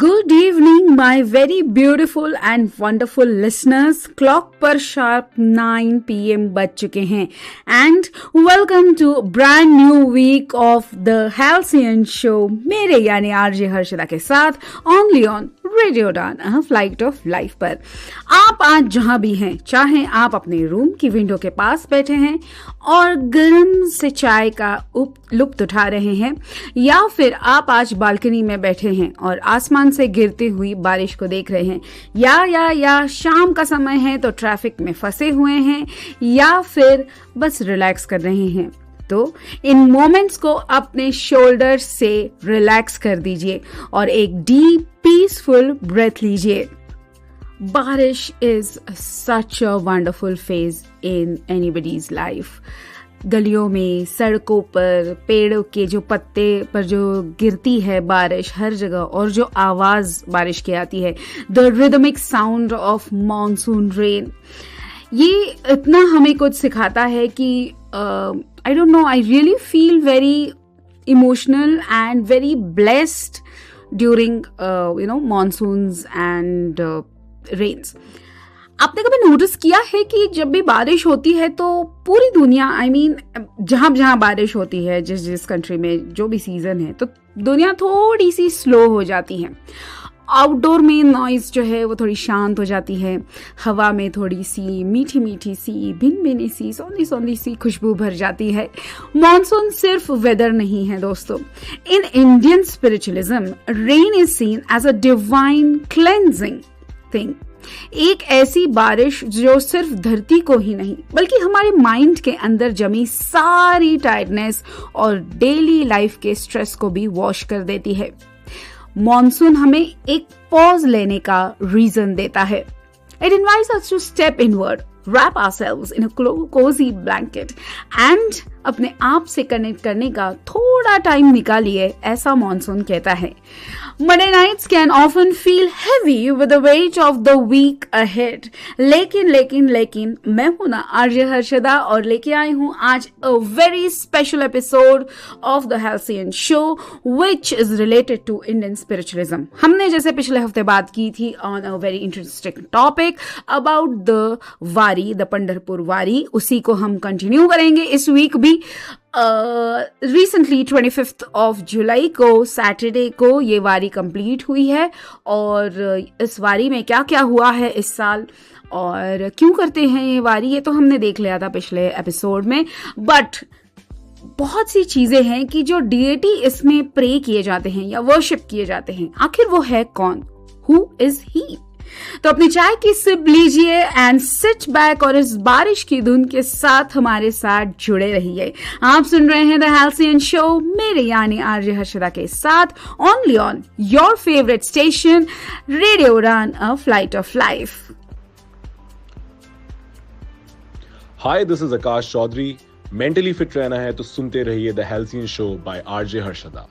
Good evening, my very beautiful and wonderful listeners. Clock पर sharp 9 p.m. बज चुके हैं and welcome to brand new week of the Halcyon Show मेरे यानी RJ Harshada के साथ only on radio don a flight of life पर। आप आज जहां भी हैं, चाहे आप अपने रूम की विंडो के पास बैठे हैं और गर्म से चाय का लुत्फ उठा रहे हैं, या फिर आप आज बालकनी में बैठे हैं और आसमान से गिरती हुई बारिश को देख रहे हैं, या शाम का समय है तो ट्रैफिक में फंसे हुए हैं, या फिर बस रिलैक्स कर रहे हैं, तो इन मोमेंट्स को अपने शोल्डर से रिलैक्स कर दीजिए और एक डीप पीसफुल ब्रेथ लीजिए। बारिश is such a wonderful phase in anybody's life. गलियों में, सड़कों पर, पेड़ों के जो पत्ते पर जो गिरती है बारिश हर जगह, और जो आवाज बारिश की आती है, the rhythmic sound of monsoon rain, ये इतना हमें कुछ सिखाता है कि I don't know, I really feel very emotional and very blessed during monsoons and rains. आपने कभी नोटिस किया है कि जब भी बारिश होती है तो पूरी दुनिया, जहां बारिश होती है, जिस कंट्री में जो भी सीजन है, तो दुनिया थोड़ी सी स्लो हो जाती है। आउटडोर में नॉइज जो है वो थोड़ी शांत हो जाती है, हवा में थोड़ी सी मीठी मीठी सी, भिन भिनी सी, सौंधी सौंधी सी खुशबू भर जाती है। मॉनसून सिर्फ वेदर नहीं है दोस्तों। In Indian spiritualism, rain is seen as a divine cleansing thing. एक ऐसी बारिश जो सिर्फ धरती को ही नहीं बल्कि हमारे माइंड के अंदर जमी सारी टायर्डनेस और डेली लाइफ के स्ट्रेस को भी वॉश कर देती है। मॉनसून हमें एक पॉज लेने का रीजन देता है। It invites us to step inward, wrap ourselves in a cozy blanket and अपने आप से कनेक्ट करने का थोड़ा टाइम निकालिए, ऐसा मॉनसून कहता है। Monday nights can often feel heavy with the weight of the week ahead. लेकिन मैं हूं ना आरजे हर्षदा और लेके आई हूं आज a very special episode of the Halcyon Show which is related to Indian spiritualism. हमने जैसे पिछले हफ्ते बात की थी on a very interesting topic about the वारी, the पंढरपुर वारी, उसी को हम कंटिन्यू करेंगे इस वीक भी। रिसेंटली 25th of जुलाई को, सैटरडे को ये वारी कंप्लीट हुई है, और इस वारी में क्या क्या हुआ है इस साल और क्यों करते हैं ये वारी, ये तो हमने देख लिया था पिछले एपिसोड में। बट बहुत सी चीजें हैं कि जो डीएटी इसमें प्रे किए जाते हैं या वर्शिप किए जाते हैं, आखिर वो है कौन? Who is he? तो अपनी चाय की सिप लीजिए एंड सिट बैक और इस बारिश की धुन के साथ हमारे साथ जुड़े रहिए। आप सुन रहे हैं द हाल्सियन शो मेरे यानी आरजे हर्षदा के साथ, only on your favourite station radio don a flight of life. Hi, this is Akash Chaudhary. Mentally fit रहना है तो सुनते रहिए the halcyon show by RJ Harshada.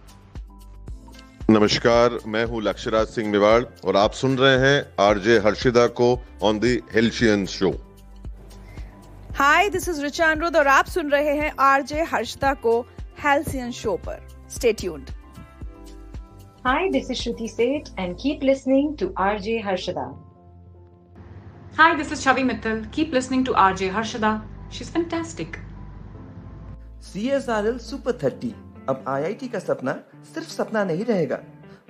नमस्कार, मैं हूं लक्ष्यराज सिंह मेवाड़ और आप सुन रहे हैं आरजे हर्षिदा को on the halcyon show. Hi, this is Richa Anuruddh और आप सुन रहे हैं आरजे हर्षिदा को हाल्सियन शो पर। Stay tuned. Hi, this is Shruti Seth and keep listening to RJ Harshida. Hi, this is Chhavi Mittal. Keep listening to RJ Harshida, she is fantastic. CSRL super 30 अब IIT का सपना सिर्फ सपना नहीं रहेगा।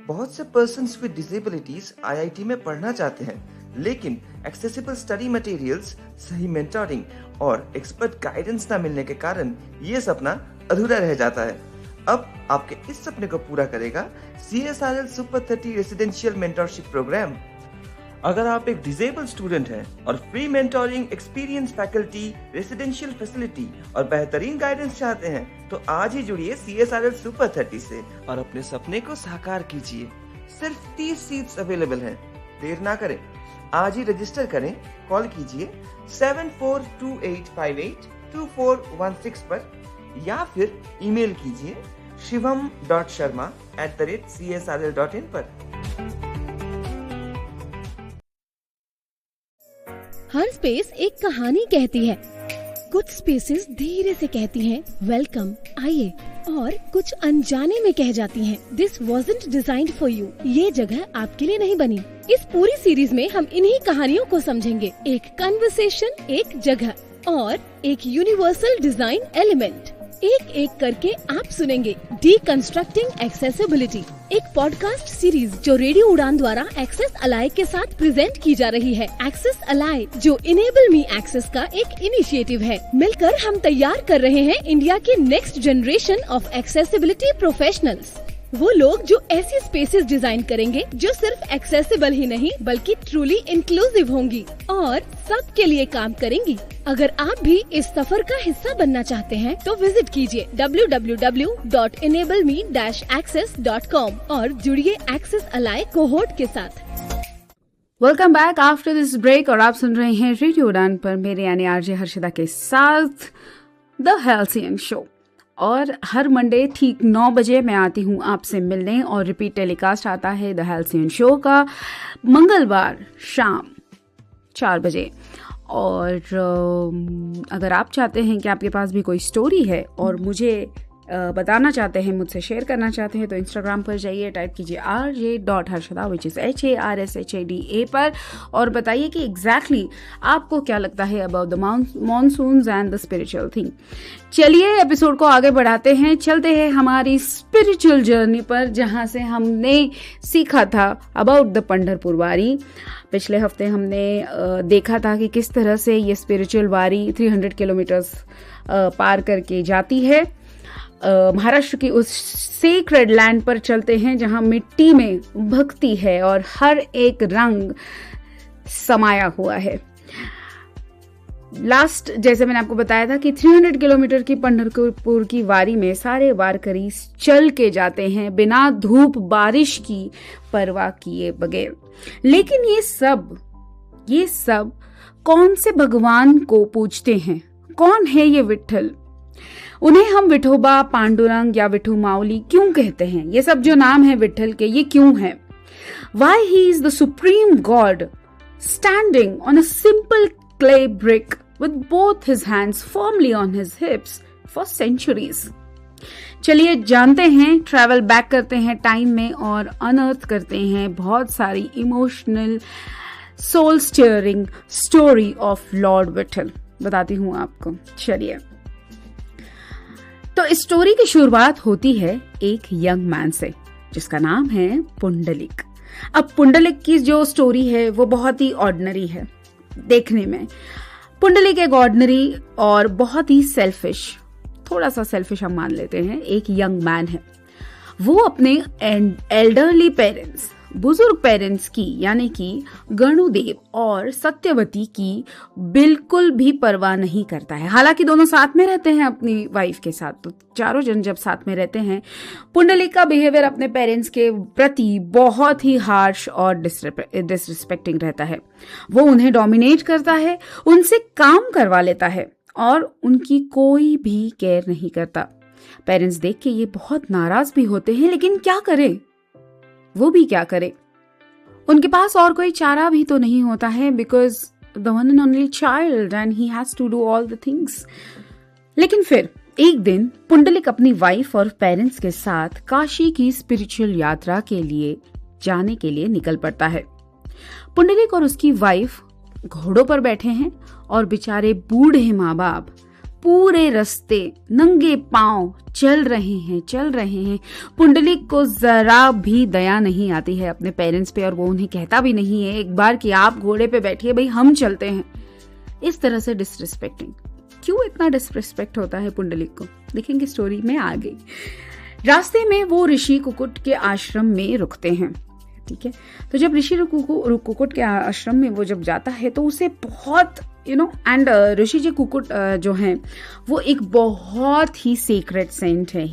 बहुत से पर्सन्स विद डिसेबिलिटीज IIT में पढ़ना चाहते हैं, लेकिन एक्सेसिबल स्टडी मटेरियल्स, सही मेंटोरिंग और एक्सपर्ट गाइडेंस न मिलने के कारण ये सपना अधूरा रह जाता है। अब आपके इस सपने को पूरा करेगा CSRL super 30 residential mentorship program. अगर आप एक डिसेबल स्टूडेंट हैं और free mentoring, experience faculty, residential facility और बेहतरीन गाइडेंस चाहते हैं, तो आज ही जुड़िए CSRL सुपर 30 से और अपने सपने को साकार कीजिए। सिर्फ 30 सीट्स अवेलेबल हैं। देर ना करें, आज ही रजिस्टर करें। कॉल कीजिए 7428582416 पर या फिर ईमेल कीजिए shivam.sharma@csrl.in पर। हर स्पेस एक कहानी कहती है। कुछ स्पेसेस धीरे से कहती हैं वेलकम, आइए, और कुछ अनजाने में कह जाती हैं this wasn't designed for you, ये जगह आपके लिए नहीं बनी। इस पूरी सीरीज में हम इन्हीं कहानियों को समझेंगे, एक कन्वर्सेशन, एक जगह और एक यूनिवर्सल डिजाइन एलिमेंट। एक एक करके आप सुनेंगे डीकंस्ट्रक्टिंग एक्सेसिबिलिटी, एक पॉडकास्ट सीरीज जो रेडियो उड़ान द्वारा एक्सेस अलाय के साथ प्रेजेंट की जा रही है। एक्सेस अलाय जो इनेबल मी एक्सेस का एक इनिशिएटिव है। मिलकर हम तैयार कर रहे हैं इंडिया के next generation of accessibility professionals, वो लोग जो ऐसी स्पेसेस डिजाइन करेंगे जो सिर्फ एक्सेसिबल ही नहीं बल्कि ट्रूली इंक्लूसिव होंगी और सबके लिए काम करेंगी। अगर आप भी इस सफर का हिस्सा बनना चाहते हैं तो विजिट कीजिए www.enable-me-access.com और जुड़िए एक्सेस अलाय कोहोर्ट के साथ। Welcome back after this break और आप सुन रहे हैं रेडियो उड़ान पर मेरे यानी आरजे हर्षिदा के साथ द हेल्सियन शो। और हर मंडे ठीक 9 बजे मैं आती हूँ आपसे मिलने और रिपीट टेलीकास्ट आता है द हेल्सियन शो का मंगलवार शाम 4 बजे। और अगर आप चाहते हैं कि आपके पास भी कोई स्टोरी है और मुझे बताना चाहते हैं, मुझसे शेयर करना चाहते हैं, तो इंस्टाग्राम पर जाइए, टाइप कीजिए rj.harshada which is HARSHADA पर और बताइए कि एग्जैक्टली आपको क्या लगता है about the monsoons and the spiritual thing. चलिए एपिसोड को आगे बढ़ाते हैं, चलते हैं हमारी स्पिरिचुअल जर्नी पर, जहां से हमने सीखा था अबाउट द पंढरपुर वारी। पिछले हफ्ते हमने देखा था कि किस तरह से ये स्पिरिचुअल वारी 300 किलोमीटर्स पार करके जाती है। महाराष्ट्र की उस सेक्रेड लैंड पर चलते हैं जहां मिट्टी में भक्ति है और हर एक रंग समाया हुआ है। लास्ट जैसे मैंने आपको बताया था कि 300 किलोमीटर की पंढरपुर की वारी में सारे वारकरी चल के जाते हैं बिना धूप बारिश की परवाह किए बगैर। लेकिन ये सब कौन से भगवान को पूजते हैं? कौन है ये विट्ठल? उन्हें हम विठोबा, पांडुरंग या विठू माउली क्यों कहते हैं? ये सब जो नाम है विट्ठल के, ये क्यों है? Why he is the supreme God standing on a simple clay brick with both his hands firmly on his hips for centuries. चलिए जानते हैं, ट्रैवल बैक करते हैं टाइम में और अनअर्थ करते हैं बहुत सारी emotional soul stirring story of Lord Vitthal. बताती हूँ आपको, चलिए। तो इस स्टोरी की शुरुआत होती है एक यंग मैन से जिसका नाम है पुंडलिक। अब पुंडलिक की जो स्टोरी है वो बहुत ही ऑर्डिनरी है देखने में। पुंडलिक एक ऑर्डिनरी और बहुत ही सेल्फिश, थोड़ा सा सेल्फिश हम मान लेते हैं, एक यंग मैन है। वो अपने एल्डरली पेरेंट्स, बुजुर्ग पेरेंट्स की यानी कि गणुदेव और सत्यवती की बिल्कुल भी परवाह नहीं करता है। हालांकि दोनों साथ में रहते हैं अपनी वाइफ के साथ, तो चारों जन जब साथ में रहते हैं, पुंडलिक का बिहेवियर अपने पेरेंट्स के प्रति बहुत ही हार्श और डिसरिस्पेक्टिंग रहता है। वो उन्हें डोमिनेट करता है, उनसे काम करवा लेता है और उनकी कोई भी केयर नहीं करता। पेरेंट्स देख के ये बहुत नाराज भी होते हैं, लेकिन क्या करें, वो भी क्या करे, उनके पास और कोई चारा भी तो नहीं होता है, because the one and only child and he has to do all the things. लेकिन फिर एक दिन पुंडलिक अपनी वाइफ और पेरेंट्स के साथ काशी की स्पिरिचुअल यात्रा के लिए जाने के लिए निकल पड़ता है। पुंडलिक और उसकी वाइफ घोड़ों पर बैठे हैं और बेचारे बूढ़े माँ बाप पूरे रास्ते नंगे पांव चल रहे हैं। पुंडलिक को जरा भी दया नहीं आती है अपने पेरेंट्स पे और वो उन्हें कहता भी नहीं है एक बार कि आप घोड़े पे बैठिए भाई, हम चलते हैं। इस तरह से डिसरिस्पेक्टिंग। क्यों इतना डिसरिस्पेक्ट होता है पुंडलिक को, देखेंगे स्टोरी में आगे। रास्ते में वो ऋषि कुकुट के आश्रम में रुकते हैं, ठीक है। तो जब ऋषि कुकुट के आश्रम में वो जब जाता है तो उसे बहुत एंड ऋषि जी कुकुट जो हैं वो एक बहुत ही सीक्रेट सेंट है।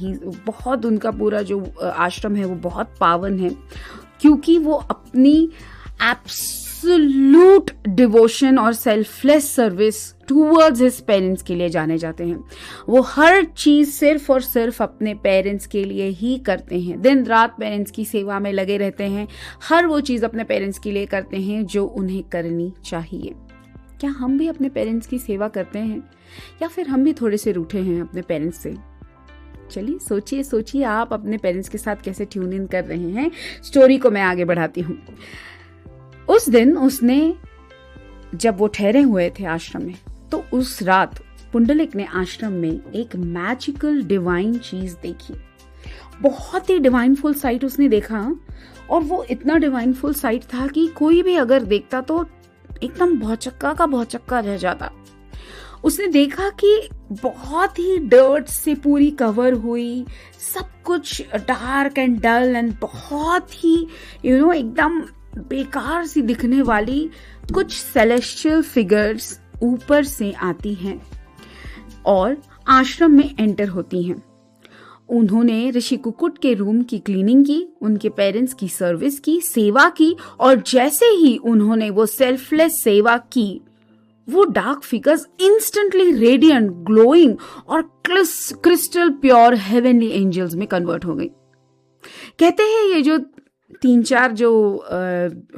बहुत उनका पूरा जो आश्रम है वो बहुत पावन है, क्योंकि वो अपनी एब्सोल्यूट डिवोशन और selfless service towards his parents के लिए जाने जाते हैं। वो हर चीज सिर्फ और सिर्फ अपने पेरेंट्स के लिए ही करते हैं, दिन रात पेरेंट्स की सेवा में लगे रहते हैं, हर वो चीज अपने पेरेंट्स के लिए करते हैं जो उन्हें करनी चाहिए। क्या हम भी अपने पेरेंट्स की सेवा करते हैं या फिर हम भी थोड़े से रूठे हैं अपने पेरेंट्स से? चलिए सोचिए आप अपने पेरेंट्स के साथ कैसे ट्यून इन कर रहे हैं। स्टोरी को मैं आगे बढ़ाती हूँ। उस दिन उसने, जब वो ठहरे हुए थे आश्रम में, तो उस रात पुंडलिक ने आश्रम में एक मैजिकल डिवाइन चीज देखी। बहुत ही डिवाइनफुल साइट उसने देखा, और वो इतना डिवाइनफुल साइट था कि कोई भी अगर देखता तो एकदम भौचक्का रह जाता। उसने देखा कि बहुत ही डर्ट से पूरी कवर हुई, सब कुछ डार्क एंड डल एंड बहुत ही एकदम बेकार सी दिखने वाली कुछ सेलेस्टियल फिगर्स ऊपर से आती हैं और आश्रम में एंटर होती हैं। उन्होंने ऋषि कुकुट के रूम की क्लीनिंग की, उनके पेरेंट्स की सर्विस की, सेवा की, और जैसे ही उन्होंने वो सेल्फलेस सेवा की, वो dark figures instantly radiant, glowing और क्रिस्टल प्योर हेवनली एंजल्स में कन्वर्ट हो गई। कहते हैं ये जो 3-4 जो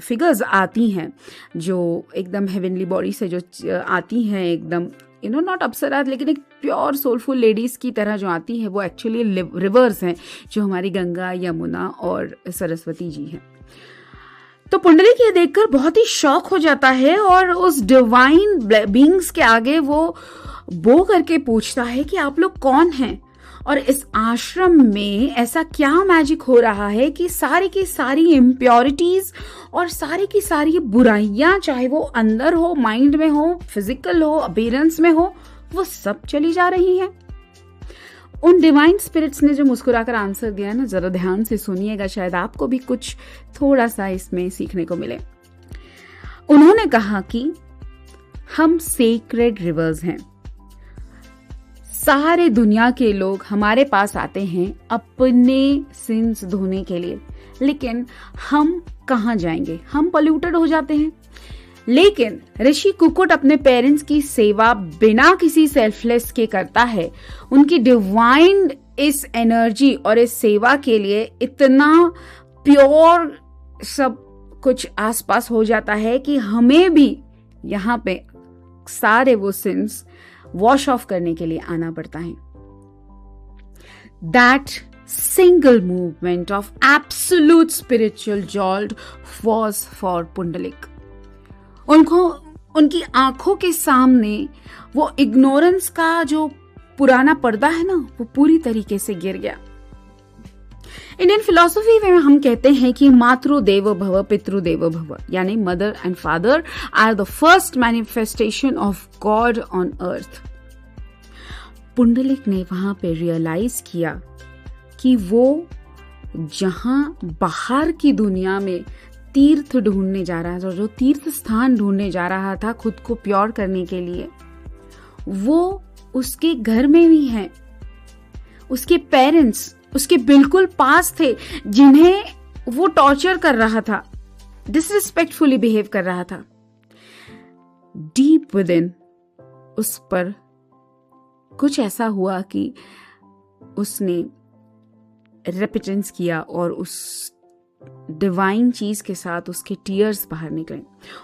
फिगर्स आती हैं, जो एकदम हेवनली बॉडी से जो आती हैं, एकदम नॉट अप्सरा, लेकिन एक प्योर सोलफुल लेडीज की तरह जो आती है, वो एक्चुअली रिवर्स हैं, जो हमारी गंगा, यमुना और सरस्वती जी हैं। तो पुंडलिक ये देखकर बहुत ही शॉक हो जाता है और उस डिवाइन बीइंग्स के आगे वो बो करके पूछता है कि आप लोग कौन हैं और इस आश्रम में ऐसा क्या मैजिक हो रहा है कि सारी की सारी इम्प्योरिटीज और सारी की सारी बुराइयां, चाहे वो अंदर हो, माइंड में हो, फिजिकल हो, अपीयरेंस में हो, वो सब चली जा रही हैं। उन डिवाइन स्पिरिट्स ने जो मुस्कुराकर आंसर दिया ना, जरा ध्यान से सुनिएगा, शायद आपको भी कुछ थोड़ा सा इसमें सीखने को मिले। उन्होंने कहा कि हम सेक्रेड रिवर्स हैं। सारे दुनिया के लोग हमारे पास आते हैं अपने सिंस धोने के लिए, लेकिन हम कहाँ जाएंगे? हम पॉल्यूटेड हो जाते हैं। लेकिन ऋषि कुकुट अपने पेरेंट्स की सेवा बिना किसी सेल्फलेस के करता है। उनकी डिवाइन इस एनर्जी और इस सेवा के लिए इतना प्योर सब कुछ आसपास हो जाता है कि हमें भी यहाँ पे सारे वो सिंस वॉश ऑफ करने के लिए आना पड़ता है। That single movement of absolute spiritual jolt was for Pundalik. उनको उनकी आंखों के सामने वो इग्नोरेंस का जो पुराना पर्दा है ना, वो पूरी तरीके से गिर गया। इंडियन फिलॉसफी में हम कहते हैं कि मातृदेवो भव पितृदेवो भव, यानी mother and father are the first manifestation of God on earth. Pundalik ने वहां पे रियलाइज किया कि वो जहां बाहर की दुनिया में तीर्थ ढूंढने जा रहा था, जो तीर्थ स्थान ढूंढने जा रहा था खुद को प्योर करने के लिए, वो उसके घर में भी है। उसके पेरेंट्स उसके बिल्कुल पास थे, जिन्हें वो टॉर्चर कर रहा था, डिसरिस्पेक्टफुली बिहेव कर रहा था। डीप विद इन उस पर कुछ ऐसा हुआ कि उसने रेपिटेंस किया और उस डिवाइन चीज के साथ उसके टीयर्स बाहर निकले।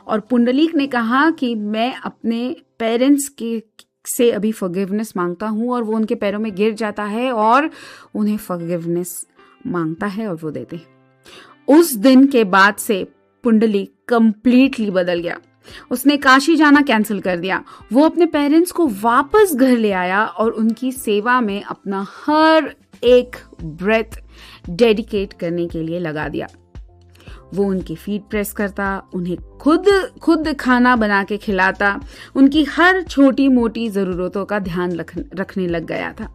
और पुंडलिक ने कहा कि मैं अपने पेरेंट्स के से अभी फॉरगिवनेस मांगता हूं, और वो उनके पैरों में गिर जाता है और उन्हें फॉरगिवनेस मांगता है और वो देते हैं। उस दिन के बाद से पुंडलिक कंप्लीटली बदल गया। उसने काशी जाना कैंसिल कर दिया। वो अपने पेरेंट्स को वापस घर ले आया और उनकी सेवा में अपना हर एक ब्रेथ डेडिकेट करने के लिए लगा दिया। वो उनकी फीट प्रेस करता, उन्हें खुद खाना बना के खिलाता, उनकी हर छोटी मोटी जरूरतों का ध्यान रखने लग गया था।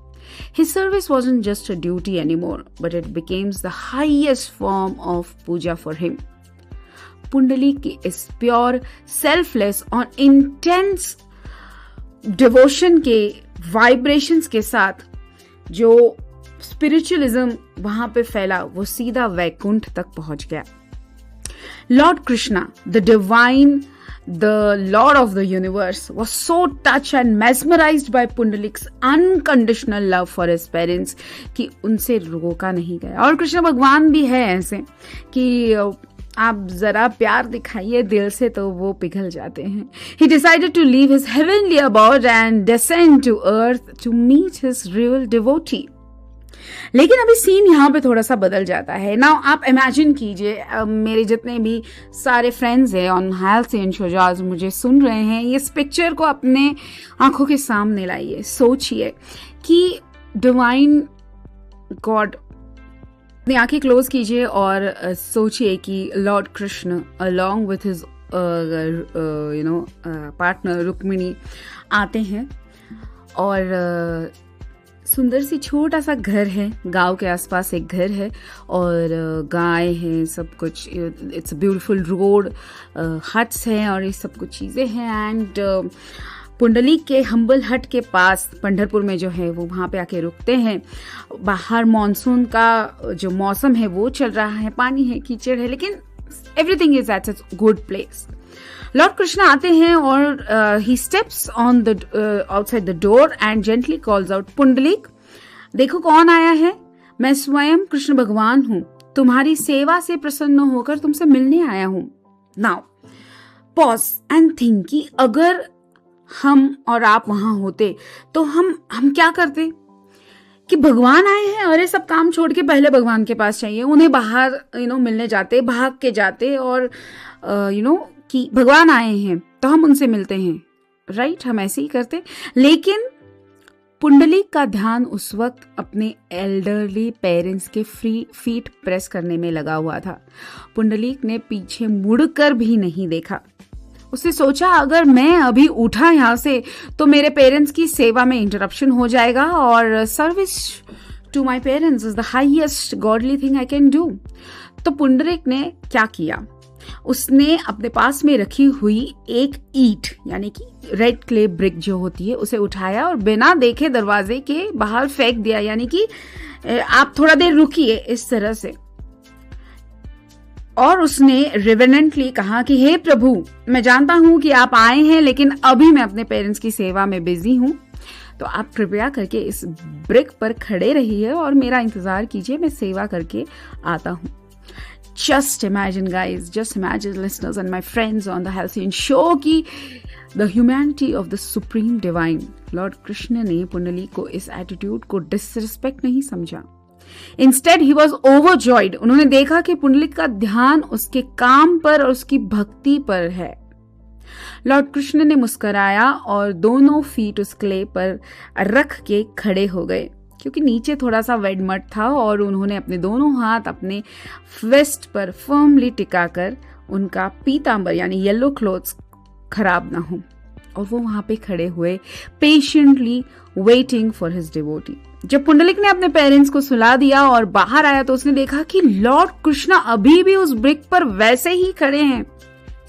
His service wasn't just a duty anymore, but it became the highest form of puja for him. Pundalik की इस प्योर, सेल्फलेस और इंटेंस डिवोशन के वाइब्रेशंस के साथ जो स्पिरिचुअलिज्म वहां पे फैला, वो सीधा वैकुंठ तक पहुंच गया। Lord Krishna, the divine, the Lord of the universe, was so touched and mesmerized by Pundalik's unconditional love for his parents कि उनसे रोका नहीं गया। और कृष्ण भगवान भी है ऐसे कि आप जरा प्यार दिखाइए दिल से तो वो पिघल जाते हैं. He decided to leave his heavenly abode and descend to earth to meet his real devotee. लेकिन अभी सीन यहाँ पे थोड़ा सा बदल जाता है. नाउ आप इमेजिन कीजिए, मेरे जितने भी सारे फ्रेंड्स हैं ऑन हाल्सियन शो जो आज मुझे सुन रहे हैं, इस पिक्चर को अपने आंखों के सामने लाइए. सोचिए कि डिवाइन गॉड, अपनी आंखें क्लोज कीजिए और सोचिए कि Lord Krishna along with his partner Rukmini आते हैं और सुंदर सी छोटा सा घर है, गांव के आसपास एक घर है और गाय हैं, सब कुछ. It's a beautiful road, huts हैं और ये सब कुछ चीज़ें हैं. एंड पुंडलीक के हम्बल हट के पास पंढरपुर में जो है वो वहाँ पे आके रुकते हैं. बाहर मॉनसून का जो मौसम है वो चल रहा है, पानी है, कीचड़ है, लेकिन everything is at a good place. Lord Krishna आते हैं और he steps on the outside the door and gently calls out, Pundalik देखो कौन आया है. मैं स्वयं कृष्ण भगवान हूँ, तुम्हारी सेवा से प्रसन्न होकर तुमसे मिलने आया हूँ. नाउ पॉज एंड थिंक कि अगर हम और आप वहां होते तो हम क्या करते. कि भगवान आए हैं, अरे सब काम छोड़ के पहले भगवान के पास चाहिए, उन्हें बाहर मिलने जाते, भाग के जाते और कि भगवान आए हैं तो हम उनसे मिलते हैं, राइट. हम ऐसे ही करते. लेकिन पुंडलीक का ध्यान उस वक्त अपने एल्डरली पेरेंट्स के फीट प्रेस करने में लगा हुआ था. पुंडलीक ने पीछे मुड़कर भी नहीं देखा. उसने सोचा अगर मैं अभी उठा यहाँ से तो मेरे पेरेंट्स की सेवा में इंटरप्शन हो जाएगा और service to my parents is the highest godly thing I can do. तो पुंडलीक ने क्या किया, उसने अपने पास में रखी हुई एक ईंट यानी कि रेड क्ले ब्रिक जो होती है उसे उठाया और बिना देखे दरवाजे के बाहर फेंक दिया. यानी कि आप थोड़ा देर रुकिए, इस तरह से. और उसने रिवेनेंटली कहा कि हे प्रभु, मैं जानता हूं कि आप आए हैं लेकिन अभी मैं अपने पेरेंट्स की सेवा में बिजी हूं, तो आप कृपया करके इस ब्रिक पर खड़े रहिए और मेरा इंतजार कीजिए, मैं सेवा करके आता हूं. Just imagine guys, just imagine listeners and my friends on the Halcyon show कि the humanity of the supreme divine Lord Krishna ने पुंडलीक को इस एटीट्यूड को डिसरिस्पेक्ट नहीं समझा. Instead he was overjoyed. उन्होंने देखा कि पुंडलीक का ध्यान उसके काम पर और उसकी भक्ति पर है. लॉर्ड कृष्ण ने मुस्कुराया और दोनों फीट उस क्ले पर रख के खड़े हो गए क्योंकि नीचे थोड़ा सा वेड मड था और उन्होंने अपने दोनों हाथ अपने वेस्ट पर फर्मली टिकाकर उनका पीतांबर यानी येलो क्लोथ्स खराब ना हो और वो वहां पे खड़े हुए patiently waiting for his devotee. जब पुंडलीक ने अपने पेरेंट्स को सुला दिया और बाहर आया तो उसने देखा कि लॉर्ड कृष्णा अभी भी उस ब्रिक पर वैसे ही खड़े हैं,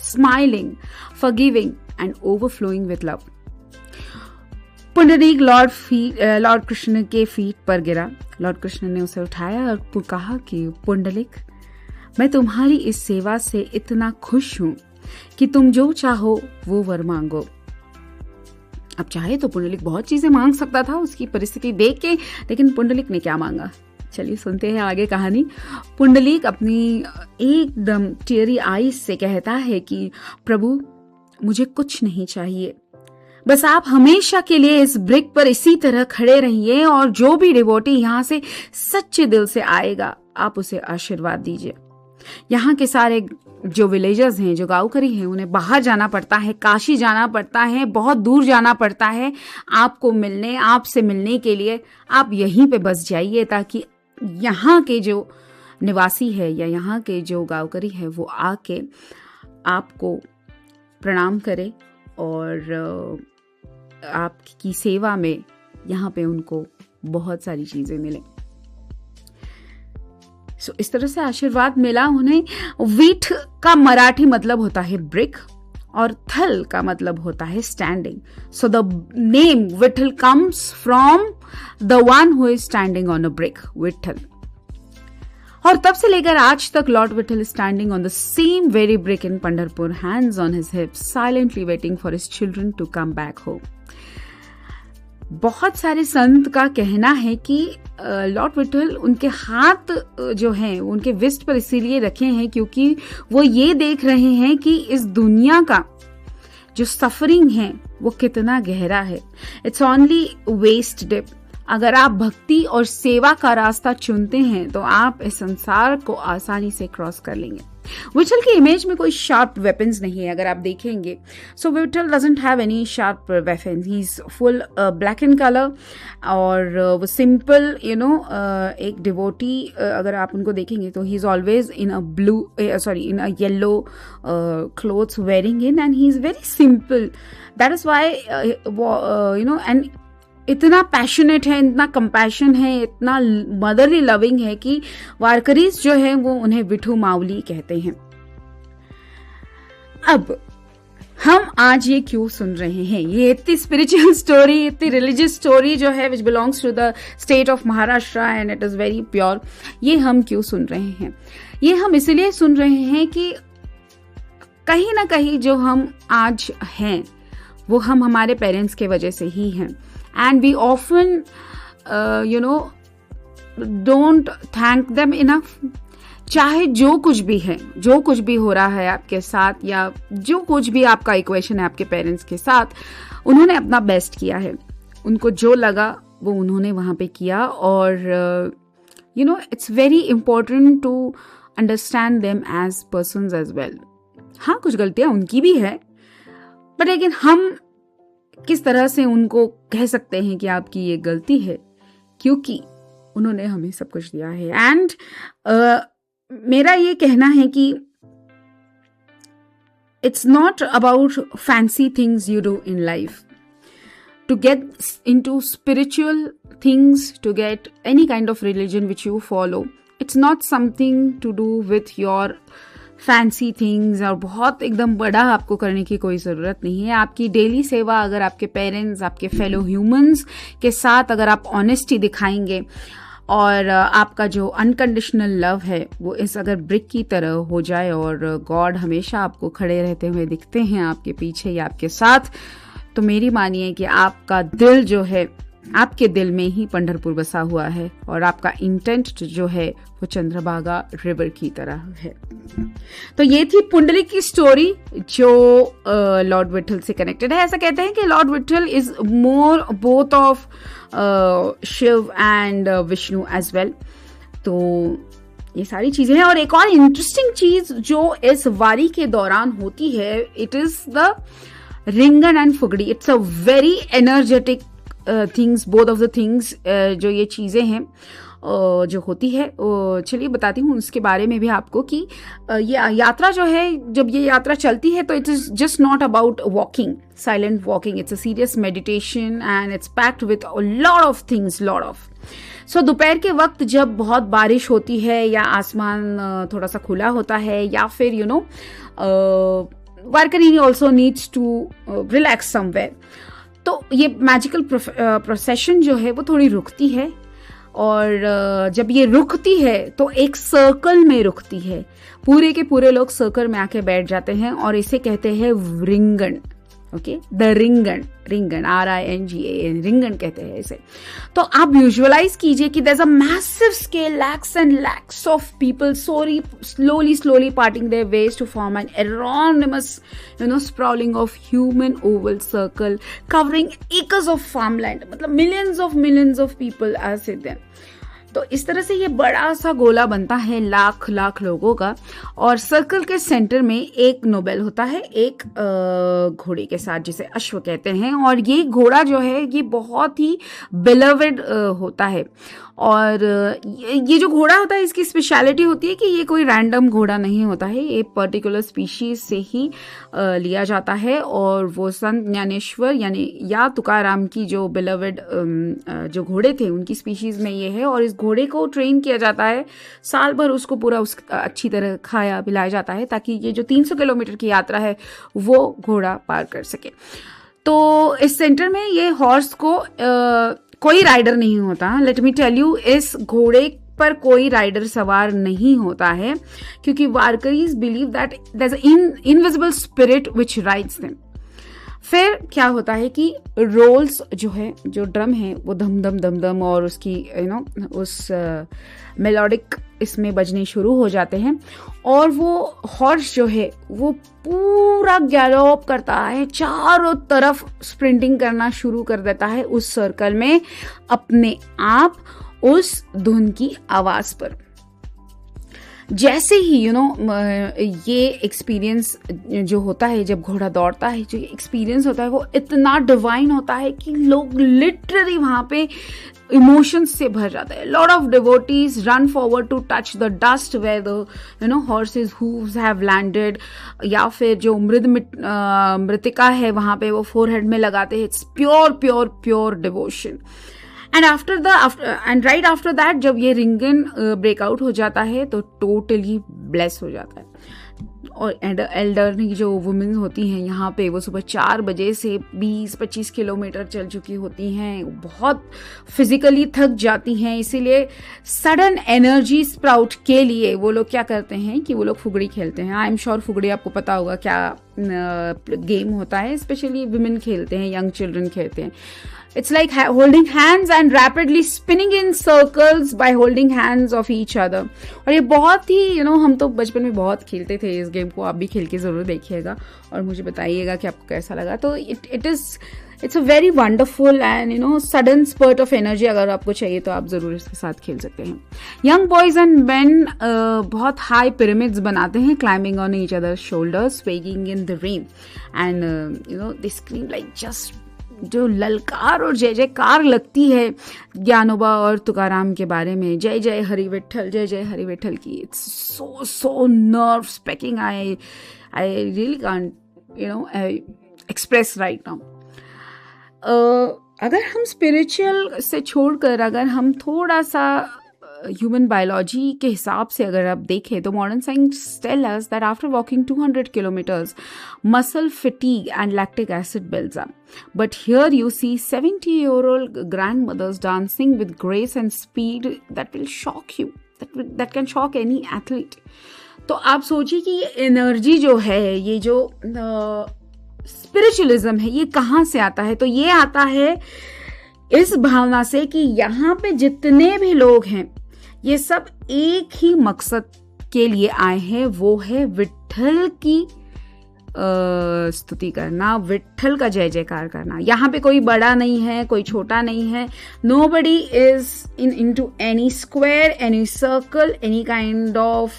smiling, forgiving and overflowing with love. Pundalik Lord Krishna के फीट पर गिरा. लॉर्ड कृष्ण ने उसे उठाया और कहा कि पुंडलीक, मैं तुम्हारी इस सेवा से इतना खुश हूं कि तुम जो चाहो वो वर मांगो. अब चाहे तो पुंडलीक बहुत चीजें मांग सकता था उसकी परिस्थिति देख के, लेकिन पुंडलीक ने क्या मांगा, चलिए सुनते हैं आगे कहानी. पुंडलीक अपनी एकदम टीयरी आईज से कहता है कि प्रभु, मुझे कुछ नहीं चाहिए, बस आप हमेशा के लिए इस ब्रिक पर इसी तरह खड़े रहिए और जो भी डिवोटी यहाँ से सच्चे दिल से आएगा आप उसे आशीर्वाद दीजिए. यहाँ के सारे जो विलेजर्स हैं, जो गांवकरी हैं, उन्हें बाहर जाना पड़ता है, काशी जाना पड़ता है, बहुत दूर जाना पड़ता है आपको मिलने, आपसे मिलने के लिए. आप यहीं पे बस जाइए ताकि यहाँ के जो निवासी है या यहाँ के जो गांवकरी है वो आके आपको प्रणाम करे और आपकी सेवा में यहाँ पे उनको बहुत सारी चीजें मिले. सो इस तरह से आशीर्वाद मिला उन्हें. वीट का मराठी मतलब होता है ब्रिक और थल का मतलब होता है standing. So the name Vithal comes from the one who is standing on a brick, Vithal. और तब से लेकर आज तक Lord Vithal standing on the same very brick in Pandharpur, hands on his hips, silently waiting for his children to come back home. बहुत सारे संत का कहना है कि लॉर्ड विठल उनके हाथ जो हैं उनके विस्ट पर इसीलिए रखे हैं क्योंकि वो ये देख रहे हैं कि इस दुनिया का जो सफरिंग है वो कितना गहरा है. It's only waist dip. अगर आप भक्ति और सेवा का रास्ता चुनते हैं तो आप इस संसार को आसानी से क्रॉस कर लेंगे. विठल की इमेज में कोई शार्प वेपन्स नहीं है अगर आप देखेंगे. So Vithal doesn't have any sharp weapons. He is full black in colour और वो सिंपल एक डिवोटी अगर आप उनको देखेंगे तो he is always in a in a yellow clothes wearing in and he is very simple. That is why and इतना passionate है, इतना कंपैशन है, इतना मदरली लविंग है कि वारकरीज जो है वो उन्हें विठू मावली कहते हैं. अब हम आज ये क्यों सुन रहे हैं? ये इतनी स्पिरिचुअल स्टोरी, इतनी रिलीजियस स्टोरी जो है which belongs to the state of Maharashtra and it is very pure. ये हम क्यों सुन रहे हैं? ये हम इसलिए सुन रहे हैं कि कहीं ना कहीं जो हम आज हैं वो हम हमारे पेरेंट्स के वजह से ही हैं. And we often, don't thank them enough. चाहे जो कुछ भी है, जो कुछ भी हो रहा है आपके साथ या जो कुछ भी आपका इक्वेशन है आपके पेरेंट्स के साथ, उन्होंने अपना बेस्ट किया है. उनको जो लगा वो उन्होंने वहाँ पे किया और it's very important to understand them as persons as well. हाँ, कुछ गलतियाँ उनकी भी है, पर लेकिन हम किस तरह से उनको कह सकते हैं कि आपकी ये गलती है, क्योंकि उन्होंने हमें सब कुछ दिया है. एंड मेरा ये कहना है कि it's not about fancy things you do in life. To get into spiritual things, to get any kind of religion which you follow, it's not something to do with your fancy things और बहुत एकदम बड़ा आपको करने की कोई ज़रूरत नहीं है. आपकी डेली सेवा अगर आपके पेरेंट्स, आपके फेलो ह्यूमंस के साथ अगर आप ऑनेस्टी दिखाएंगे और आपका जो अनकंडीशनल लव है वो इस अगर ब्रिक की तरह हो जाए और गॉड हमेशा आपको खड़े रहते हुए दिखते हैं आपके पीछे या आपके साथ, तो मेरी मानिए कि आपका दिल जो है, आपके दिल में ही पंढरपुर बसा हुआ है और आपका इंटेंट जो है वो चंद्रभागा रिवर की तरह है. तो ये थी पुंडलिक की स्टोरी जो लॉर्ड विठल से कनेक्टेड है. ऐसा कहते हैं कि Lord Vithal is more both of Shiva and Vishnu as well. तो ये सारी चीजें हैं. और एक और इंटरेस्टिंग चीज जो इस वारी के दौरान होती है, इट इज द रिंगण and Fugdi. It's a very energetic things, both of the things. जो ये चीज़ें हैं जो होती है, चलिए बताती हूँ उसके बारे में भी आपको कि ये यात्रा जो है, जब ये यात्रा चलती है तो it is just not about walking, silent walking. It's a serious meditation and it's packed with lot of things, lot of. So दोपहर के वक्त जब बहुत बारिश होती है या आसमान थोड़ा सा खुला होता है या फिर Warkari also needs to relax somewhere, तो ये मैजिकल प्रोसेशन जो है वो थोड़ी रुकती है. और जब ये रुकती है तो एक सर्कल में रुकती है. पूरे के पूरे लोग सर्कल में आके बैठ जाते हैं और इसे कहते हैं रिंगण. ओके, द रिंगण, रिंगण RINGAN, रिंगण कहते हैं इसे. तो आप विजुअलाइज कीजिए कि there is a massive scale, lakhs and lakhs of people slowly parting their ways to form an enormous sprawling of human oval circle covering acres of farmland. मतलब millions of people are sit there. तो इस तरह से ये बड़ा सा गोला बनता है लाख लाख लोगों का, और सर्कल के सेंटर में एक नोबेल होता है, एक घोड़े के साथ, जिसे अश्व कहते हैं. और ये घोड़ा जो है ये बहुत ही बिलवेड होता है. और ये जो घोड़ा होता है इसकी स्पेशलिटी होती है कि ये कोई रैंडम घोड़ा नहीं होता है, ये पर्टिकुलर स्पीशीज से ही लिया जाता है. और वो संत ज्ञानेश्वर यानी या तुकाराम की जो बिलवेड जो घोड़े थे उनकी स्पीशीज में ये है. और इस घोड़े को ट्रेन किया जाता है, साल भर उसको पूरा अच्छी तरह खाया पिलाया जाता है ताकि ये जो 300 किलोमीटर की यात्रा है वो घोड़ा पार कर सके. तो इस सेंटर में ये हॉर्स को कोई राइडर नहीं होता. लेट मी टेल यू, इस घोड़े पर कोई राइडर सवार नहीं होता है क्योंकि Warkaris believe that there is an invisible spirit which rides them. फिर क्या होता है कि रोल्स जो है, जो ड्रम है वो धम धम धम धम और उसकी उस मेलोडिक इसमें बजने शुरू हो जाते हैं और वो हॉर्स जो है वो पूरा गैलोप करता है, चारों तरफ स्प्रिंटिंग करना शुरू कर देता है उस सर्कल में अपने आप उस धुन की आवाज पर। जैसे ही ये एक्सपीरियंस जो होता है जब घोड़ा दौड़ता है, जो एक्सपीरियंस होता है वो इतना डिवाइन होता है कि लोग लिटरली वहां पे इमोशंस से भर जाता है। Lot of devotees run forward to touch the dust where the horses hooves have landed, या फिर जो मृतिका है वहां पे वो फोरहेड में लगाते हैं। It's pure pure pure devotion. And right after that जब ये रिंगन ब्रेकआउट हो जाता है तो टोटली ब्लेस हो जाता है। और एल्डरली जो वुमेन होती हैं यहाँ पे, वो सुबह 4 बजे से 20-25 किलोमीटर चल चुकी होती हैं, बहुत फिजिकली थक जाती हैं, इसीलिए सडन एनर्जी स्प्राउट के लिए वो लोग क्या करते हैं कि वो लोग फुगड़ी खेलते हैं। आई एम श्योर फुगड़ी आपको पता होगा क्या गेम होता है, स्पेशली वुमेन खेलते हैं, यंग चिल्ड्रन खेलते हैं। It's like holding hands and rapidly spinning in circles by holding hands of each other. और ये बहुत ही हम तो बचपन में बहुत खेलते थे इस गेम को, आप भी खेल के ज़रूर देखिएगा और मुझे बताइएगा कि आपको कैसा लगा। तो it's a very wonderful and sudden spurt of energy। अगर आपको चाहिए तो आप ज़रूर इसके साथ खेल सकते हैं। Young boys and men बहुत हाई पिरामिड्स बनाते हैं, climbing on each other's shoulders, swaying in the rain and they scream like just जो ललकार और जय जयकार लगती है ज्ञानोबा और तुकाराम के बारे में, जय जय हरि विठल, जय जय हरि विठल की। इट्स सो नर्व स्पैकिंग। I really can't express right now. अगर हम स्पिरिचुअल से छोड़कर अगर हम थोड़ा सा ह्यूमन बायोलॉजी के हिसाब से अगर आप देखें तो modern science tell us that after walking 200 kilometres muscle fatigue and lactic acid builds up. But here you see 70-year-old grandmothers dancing with grace and speed that will shock you, that can shock any athlete. तो आप सोचिए कि ये energy जो है, ये जो spiritualism है, ये कहाँ से आता है? तो ये आता है इस भावना से कि यहाँ पे जितने भी लोग हैं ये सब एक ही मकसद के लिए आए हैं, वो है विठल की स्तुति करना, विठल का जय जयकार करना। यहाँ पे कोई बड़ा नहीं है, कोई छोटा नहीं है। Nobody is into any square, any circle, any kind of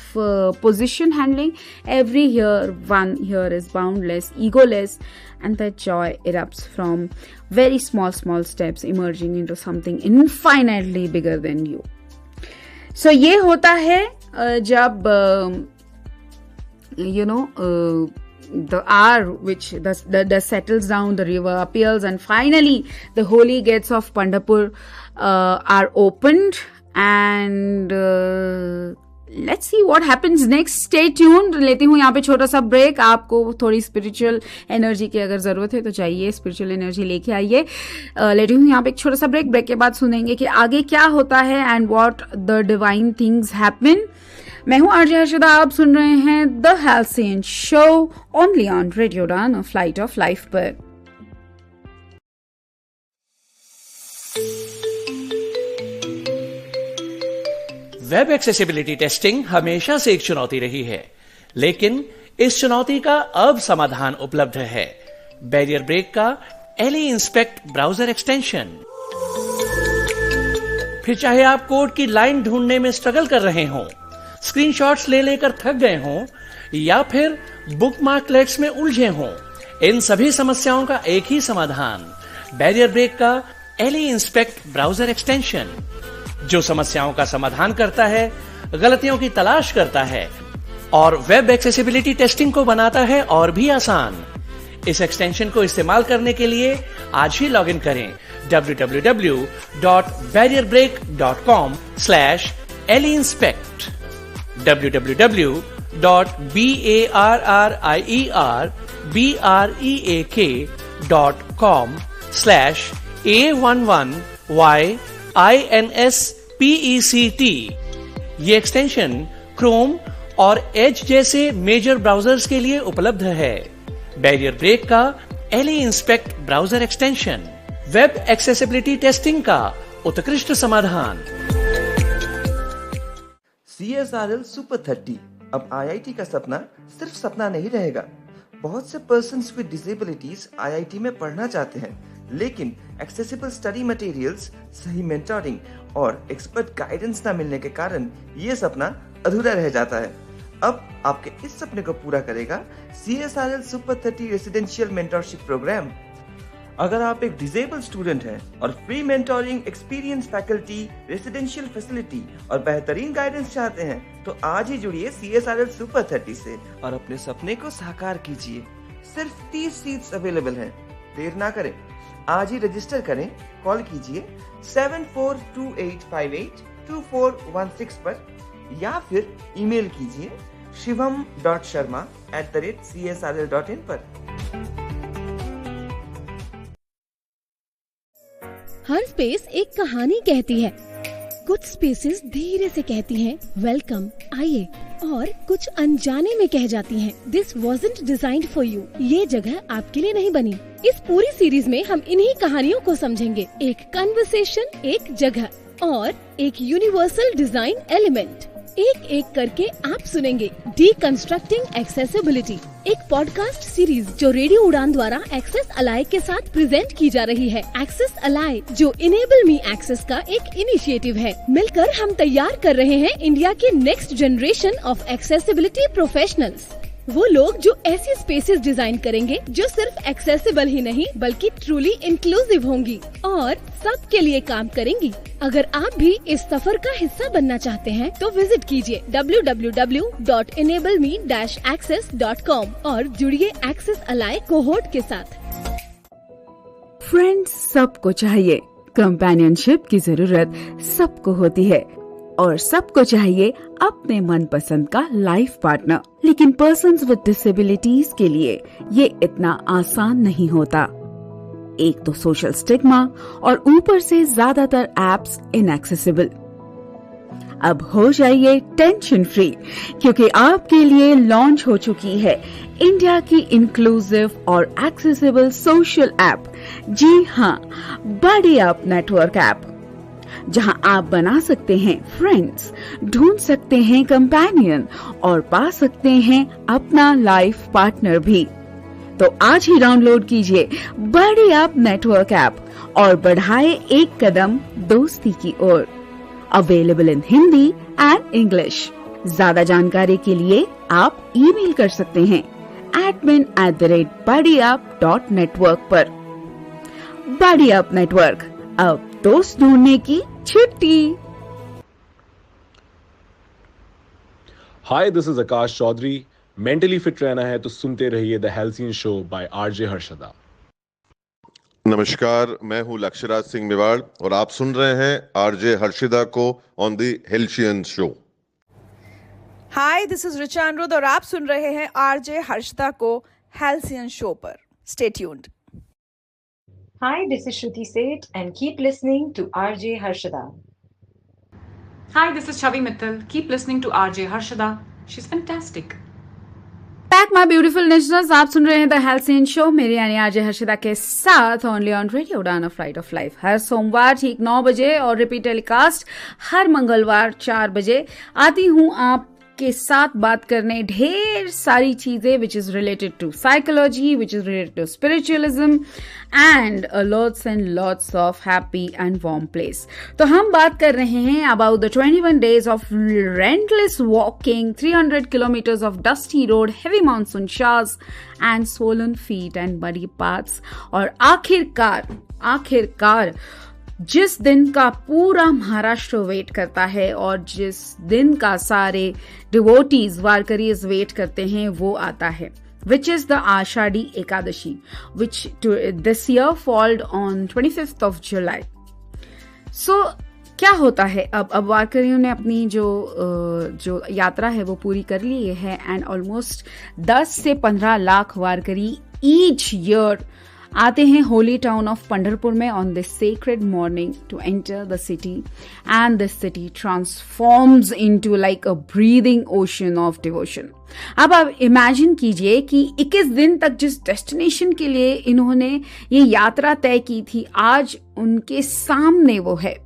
position handling. Every one here is boundless, egoless, and that joy erupts from very small steps emerging into something infinitely bigger than you. So ये होता है जब the hour which the settles down, the river appears, and finally the holy gates of Pandharpur are opened, and let's see what happens next. Stay tuned. लेती हूँ यहाँ पे छोटा सा ब्रेक। आपको थोड़ी स्पिरिचुअल एनर्जी की अगर जरूरत है तो चाहिए, स्पिरिचुअल एनर्जी लेके आइए। लेती हूँ यहाँ पे एक छोटा सा ब्रेक। ब्रेक के बाद सुनेंगे कि आगे क्या होता है and what the divine things happen. मैं हूँ आरजे हर्षदा, आप सुन रहे हैं the halcyon show only on radio उड़ान फ्लाइट ऑफ लाइफ पर। वेब एक्सेसिबिलिटी टेस्टिंग हमेशा से एक चुनौती रही है, लेकिन इस चुनौती का अब समाधान उपलब्ध है। बैरियर ब्रेक का एली इंस्पेक्ट ब्राउजर एक्सटेंशन। फिर चाहे आप कोड की लाइन ढूंढने में स्ट्रगल कर रहे हों, स्क्रीनशॉट्स ले लेकर थक गए हों, या फिर बुकमार्कलेट्स में उलझे हों, इन सभी समस्याओं का एक ही समाधान, बैरियर ब्रेक का एली इंस्पेक्ट ब्राउजर एक्सटेंशन, जो समस्याओं का समाधान करता है, गलतियों की तलाश करता है और वेब एक्सेसिबिलिटी टेस्टिंग को बनाता है और भी आसान। इस एक्सटेंशन को इस्तेमाल करने के लिए आज ही लॉगिन करें www.barrierbreak.com/eliinspect www.barrierbreak.com/A11YINSPECT। ये एक्सटेंशन क्रोम और एज जैसे मेजर ब्राउजर्स के लिए उपलब्ध है। बैरियर ब्रेक का Ally Inspect browser extension, web accessibility testing का उत्कृष्ट समाधान। CSRL सुपर 30 अब IIT का सपना सिर्फ सपना नहीं रहेगा। बहुत से पर्सन्स विद डिसेबिलिटीज IIT में पढ़ना चाहते हैं, लेकिन एक्सेसिबल स्टडी मटेरियल्स, सही मेंटोरिंग और एक्सपर्ट गाइडेंस न मिलने के कारण ये सपना अधूरा रह जाता है। अब आपके इस सपने को पूरा करेगा CSRL super 30 residential mentorship program. अगर आप एक डिसेबल स्टूडेंट हैं और free mentoring, experience faculty, residential facility और बेहतरीन गाइडेंस चाहते हैं, तो आज ही जुड़िए CSRL सुपर 30 से और अपने सपने को साकार कीजिए। सिर्फ 30 सीट्स अवेलेबल हैं। देर ना करें, आज ही रजिस्टर करें। कॉल कीजिए 7428582416 पर या फिर ईमेल कीजिए shivam.sharma@csrl.in पर। हर स्पेस एक कहानी कहती है। कुछ स्पेसेस धीरे से कहती हैं वेलकम, आइए, और कुछ अनजाने में कह जाती हैं this wasn't designed for you. ये जगह आपके लिए नहीं बनी। इस पूरी सीरीज में हम इन्हीं कहानियों को समझेंगे। एक कन्वर्सेशन, एक जगह और एक यूनिवर्सल डिजाइन एलिमेंट। एक एक करके आप सुनेंगे डीकंस्ट्रक्टिंग एक्सेसिबिलिटी, एक पॉडकास्ट सीरीज जो रेडियो उड़ान द्वारा एक्सेस अलाय के साथ प्रेजेंट की जा रही है। एक्सेस अलाय जो इनेबल मी एक्सेस का एक इनिशिएटिव है। मिलकर हम तैयार कर रहे हैं इंडिया के next generation of accessibility professionals. वो लोग जो ऐसी स्पेसेस डिजाइन करेंगे जो सिर्फ एक्सेसिबल ही नहीं बल्कि ट्रूली इंक्लूसिव होंगी और सबके लिए काम करेंगी। अगर आप भी इस सफर का हिस्सा बनना चाहते हैं तो विजिट कीजिए www.enableme-access.com और जुड़िए एक्सेस अलाय कोहोर्ट के साथ। फ्रेंड्स सबको चाहिए, कंपेनियनशिप की जरूरत सबको होती है और सबको चाहिए अपने मनपसंद का लाइफ पार्टनर। लेकिन पर्सन्स विद डिसेबिलिटीज के लिए ये इतना आसान नहीं होता। एक तो सोशल स्टिग्मा और ऊपर से ज्यादातर एप्स इनएक्सेसिबल। अब हो जाइए टेंशन फ्री, क्योंकि आपके लिए लॉन्च हो चुकी है इंडिया की इंक्लूसिव और एक्सेसिबल सोशल ऐप। जी हाँ, बडी अप नेटवर्क ऐप, जहां आप बना सकते हैं फ्रेंड्स, ढूंढ सकते हैं कंपेनियन और पा सकते हैं अपना लाइफ पार्टनर भी। तो आज ही डाउनलोड कीजिए बडी अप नेटवर्क ऐप और बढ़ाए एक कदम दोस्ती की ओर। Available in Hindi and English. ज्यादा जानकारी के लिए आप ईमेल कर सकते हैं admin@buddyyup.network पर। बडी अप नेटवर्क, अब दोस्त ढूंढने की छुट्टी। Hi, this is Akash Chaudhary. Mentally fit रहना है तो सुनते रहिए the halcyon show by RJ Harshada. नमस्कार, मैं हूं लक्ष्यराज सिंह मेवाड़ और आप सुन रहे हैं आरजे हर्षिदा को on the halcyon show. Hi, this is Richa Anuruddh और आप सुन रहे हैं आरजे हर्षदा को हेल्सियन शो पर। Stay tuned. Hi, this is Shruti Seth and keep listening to RJ Harshada. Hi, this is Chavi Mittal. Keep listening to RJ Harshada. She's fantastic. Back my beautiful listeners, आप सुन रहे हैं the halcyon show मेरे यानी RJ Harshada के साथ only on radio उड़ान of flight of life. हर सोमवार ठीक 9 बजे और रिपीट टेलीकास्ट हर मंगलवार 4 बजे आती हूँ आप के साथ बात करने ढेर सारी चीजें which is related to psychology, which is related to spiritualism and lots and lots of happy and warm place. तो हम बात कर रहे हैं about the 21 days of relentless walking, 300 kilometers of dusty road, heavy monsoon showers and swollen feet and muddy paths. और आखिरकार जिस दिन का पूरा महाराष्ट्र वेट करता है और जिस दिन का सारे डिवोटीज वारकरीज वेट करते हैं, वो आता है, which is the Ashadhi Ekadashi, which this year fell on 25th of July. So क्या होता है, अब वारकरियों ने अपनी जो यात्रा है वो पूरी कर ली है एंड ऑलमोस्ट 10 से 15 लाख वारकरी ईच ईयर आते हैं होली टाउन ऑफ पंढरपुर में on this sacred morning to enter the city, and this city transforms into like a breathing ocean of devotion. अब आप इमेजिन कीजिए कि 21 दिन तक जिस डेस्टिनेशन के लिए इन्होंने ये यात्रा तय की थी, आज उनके सामने वो है।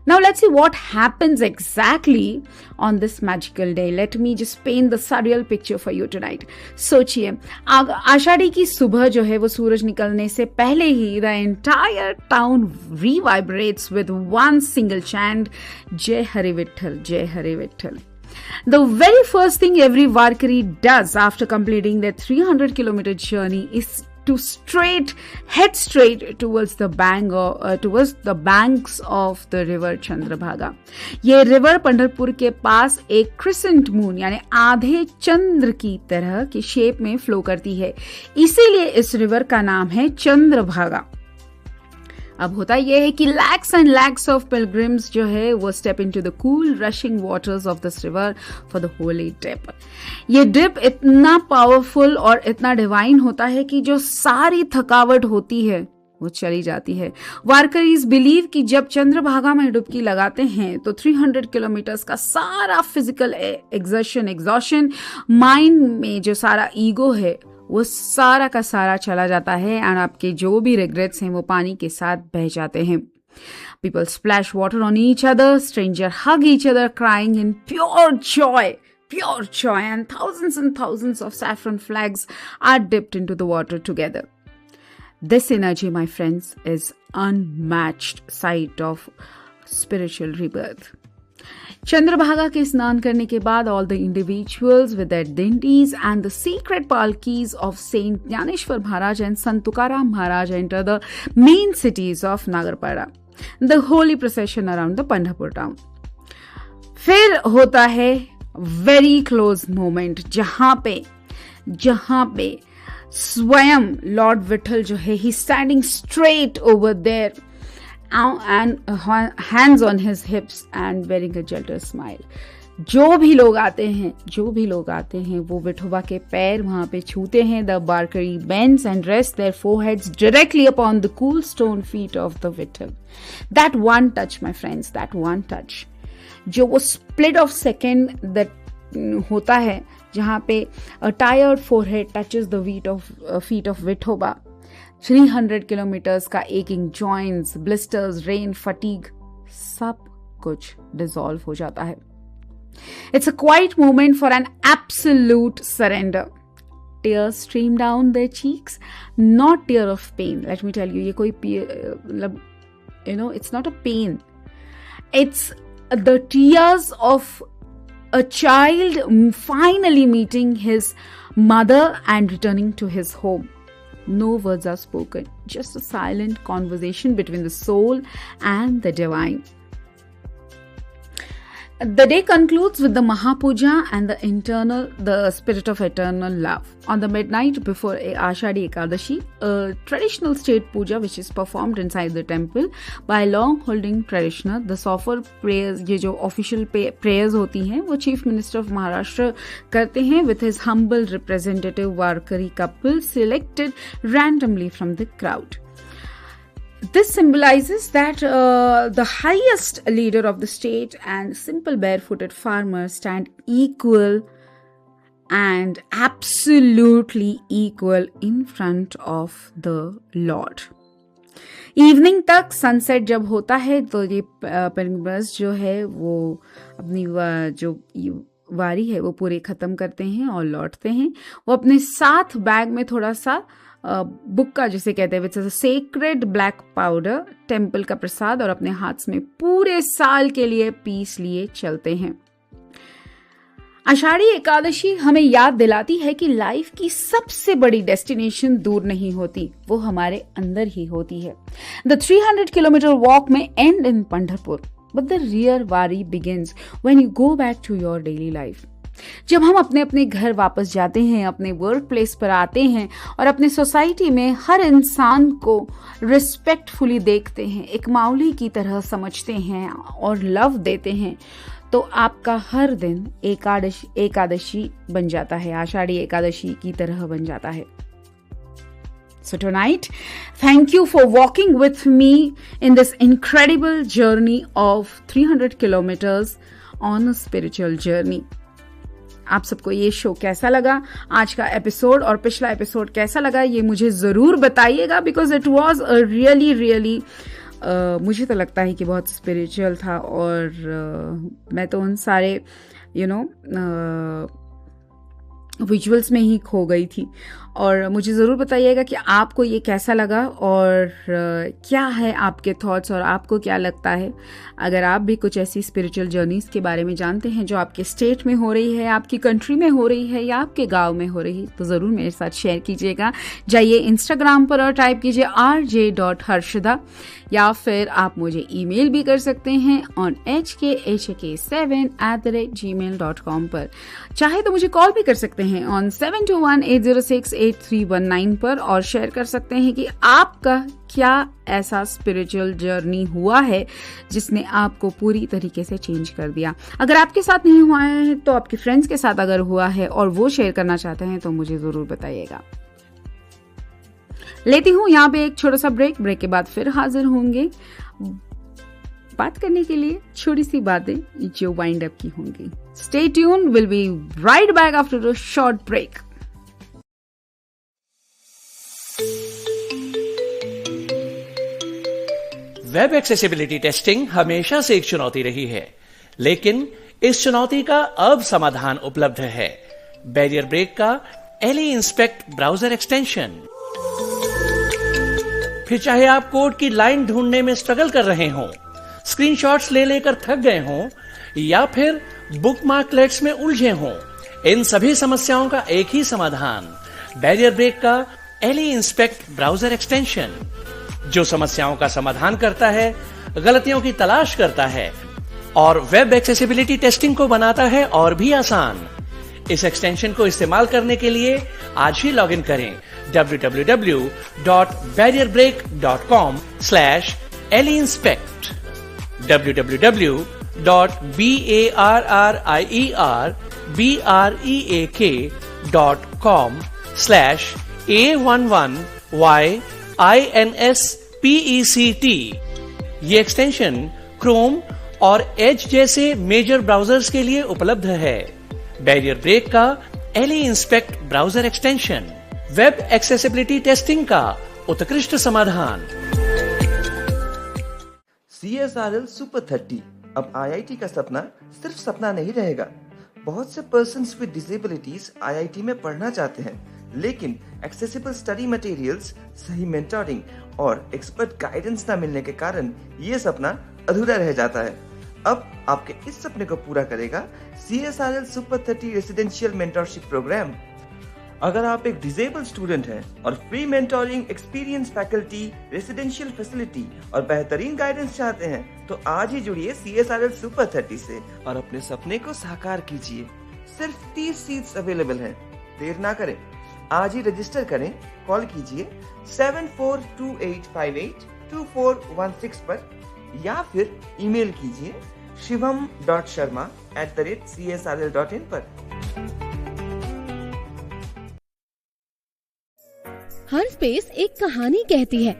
Now let's see what happens exactly on this magical day. Let me just paint the surreal picture for you tonight. सोचिए, आषाढ़ी की सुबह जो है वो सूरज निकलने से पहले ही the entire town revibrates with one single chant, जय हरि विठ्ठल, जय Hari Vitthal. The very first thing every Varkari does after completing their 300-kilometer journey is to head straight towards the banks of the river Chandrabhaga. ये river Pandharpur के पास एक crescent moon यानी आधे चंद्र की तरह की शेप में फ्लो करती है, इसीलिए इस रिवर का नाम है चंद्रभागा। अब होता यह है कि lakhs and lakhs of pilgrims जो है वो step into the cool rushing waters of this river for the holy dip. ये डिप इतना पावरफुल और इतना डिवाइन होता है कि जो सारी थकावट होती है वो चली जाती है। वारकरीज बिलीव कि जब चंद्रभागा में डुबकी लगाते हैं तो 300 किलोमीटर्स का सारा फिजिकल एग्जॉशन, माइंड में जो सारा ईगो है वो सारा का सारा चला जाता है, एंड आपके जो भी रिग्रेट्स हैं वो पानी के साथ बह जाते हैं। People splash water on each other, strangers hug each other, crying in pure joy, and thousands of saffron flags are dipped into the water together. This energy, my friends, is unmatched sight of spiritual rebirth. Chandrabhaga के स्नान करने के बाद all the individuals with their dintis and the secret palkis of Saint Jnaneshwar Maharaj and Sant Tukaram Maharaj enter the main cities of Nagarpada, the holy procession around the Pandharpur town. फिर होता है very close moment जहां पे स्वयं Lord Vitthal जो है he standing straight over there and hands on his hips and wearing a gentle smile. जो भी लोग आते हैं वो विठोबा के पैर वहां पे छूते हैं. The Varkari bends and rests their foreheads directly upon the cool stone feet of the Vittal. That one touch, my friends, that one touch, जो वो split of second that होता है जहां पे a tired forehead touches the feet of Vithoba. 300 kilometres का aching joints, blisters, rain, fatigue, सब कुछ dissolve हो जाता है. It's a quiet moment for an absolute surrender. Tears stream down their cheeks, not tear of pain. Let me tell you, ये कोई मतलब it's not a pain. It's the tears of a child finally meeting his mother and returning to his home. No words are spoken, just a silent conversation between the soul and the divine. The day concludes with the Mahapuja and the spirit of eternal love. On the midnight before Ashadhi Ekadashi, a traditional state puja which is performed inside the temple by long holding traditioner. The sofer prayers, ये जो official prayers होती हैं वो Chief Minister of Maharashtra करते हैं with his humble representative Varkari couple selected randomly from the crowd. This symbolizes that the highest leader of the state and simple barefooted farmers stand equal and absolutely equal in front of the Lord. Evening तक sunset जब होता है तो ये pilgrims जो है वो अपनी जो वारी है वो पूरी खत्म करते हैं और लौटते हैं. वो अपने साथ बैग में थोड़ा सा बुक्का जिसे कहते हैं, which is a sacred black powder, temple का प्रसाद, और अपने हाथ में पूरे साल के लिए पीस लिए चलते हैं. आषाढ़ी एकादशी हमें याद दिलाती है कि लाइफ की सबसे बड़ी डेस्टिनेशन दूर नहीं होती, वो हमारे अंदर ही होती है. द 300 किलोमीटर वॉक में and in Pandharpur, but the real wari begins when you go back to your daily life. जब हम अपने अपने घर वापस जाते हैं, अपने वर्क प्लेस पर आते हैं और अपने सोसाइटी में हर इंसान को रिस्पेक्टफुली देखते हैं, एक माउली की तरह समझते हैं और लव देते हैं, तो आपका हर दिन एकादशी बन जाता है, आषाढ़ी एकादशी की तरह बन जाता है. So tonight, thank you for walking with me in this incredible journey of 300 kilometers on a spiritual journey. आप सबको ये शो कैसा लगा, आज का एपिसोड और पिछला एपिसोड कैसा लगा, ये मुझे ज़रूर बताइएगा, because it was a really मुझे तो लगता है कि बहुत स्पिरिचुअल था और मैं तो उन सारे विजुअल्स में ही खो गई थी. और मुझे ज़रूर बताइएगा कि आपको ये कैसा लगा और क्या है आपके थॉट्स और आपको क्या लगता है. अगर आप भी कुछ ऐसी स्पिरिचुअल जर्नीज़ के बारे में जानते हैं जो आपके स्टेट में हो रही है, आपकी कंट्री में हो रही है या आपके गांव में हो रही है, तो ज़रूर मेरे साथ शेयर कीजिएगा. जाइए इंस्टाग्राम पर और टाइप कीजिए rj.harshada या फिर आप मुझे ईमेल भी कर सकते हैं ऑन hk7@gmail.com पर. चाहे तो मुझे कॉल भी कर सकते हैं ऑन 721-806-8319 पर और शेयर कर सकते हैं कि आपका क्या ऐसा स्पिरिचुअल जर्नी हुआ है जिसने आपको पूरी तरीके से चेंज कर दिया. अगर आपके साथ नहीं हुआ है तो आपके फ्रेंड्स के साथ अगर हुआ है और वो शेयर करना चाहते हैं तो मुझे ज़रूर बताइएगा. लेती हूँ यहाँ पे एक छोटा सा ब्रेक के बाद फिर हाजिर होंगे बात करने के लिए छोटी सी बातें जो वाइंड अप की होंगी. Stay tune, will be right back after a short break. Web accessibility testing हमेशा से एक चुनौती रही है, लेकिन इस चुनौती का अब समाधान उपलब्ध है. बैरियर ब्रेक का एली इंस्पेक्ट ब्राउजर एक्सटेंशन. फिर चाहे आप कोड की लाइन ढूंढने में स्ट्रगल कर रहे हों, स्क्रीनशॉट्स ले लेकर थक गए हों या फिर बुकमार्कलेट्स में उलझे हों, इन सभी समस्याओं का एक ही समाधान, बैरियर ब्रेक का एली इंस्पेक्ट ब्राउजर एक्सटेंशन, जो समस्याओं का समाधान करता है, गलतियों की तलाश करता है और वेब एक्सेसिबिलिटी टेस्टिंग को बनाता है और भी आसान. इस एक्सटेंशन को इस्तेमाल करने के लिए आज ही लॉग इन करें www.barrierbrake.com/eliinspect www.barrierbrake.com/A11YINSPECT. ये एक्सटेंशन क्रोम और एज जैसे मेजर ब्राउजर्स के लिए उपलब्ध है. बैरियर ब्रेक का Ally Inspect browser extension, web accessibility testing का उत्कृष्ट समाधान. CSRL सुपर 30 अब IIT का सपना सिर्फ सपना नहीं रहेगा. बहुत से पर्सन्स विद डिसेबिलिटीज IIT में पढ़ना चाहते हैं, लेकिन एक्सेसिबल स्टडी मटेरियल्स, सही मेंटोरिंग और एक्सपर्ट गाइडेंस न मिलने के कारण ये सपना अधूरा रह जाता है. अब आपके इस सपने को पूरा करेगा CSRL super 30 residential mentorship program. अगर आप एक डिसेबल स्टूडेंट हैं और free mentoring, experience faculty, residential facility और बेहतरीन गाइडेंस चाहते हैं तो आज ही जुड़िए CSRL सुपर 30 से और अपने सपने को साकार कीजिए. सिर्फ 30 सीट्स अवेलेबल हैं. देर ना करें, आज ही रजिस्टर करें. कॉल कीजिए 7428582416 पर या फिर ईमेल कीजिए shivam.sharma@csrl.in पर. हर स्पेस एक कहानी कहती है.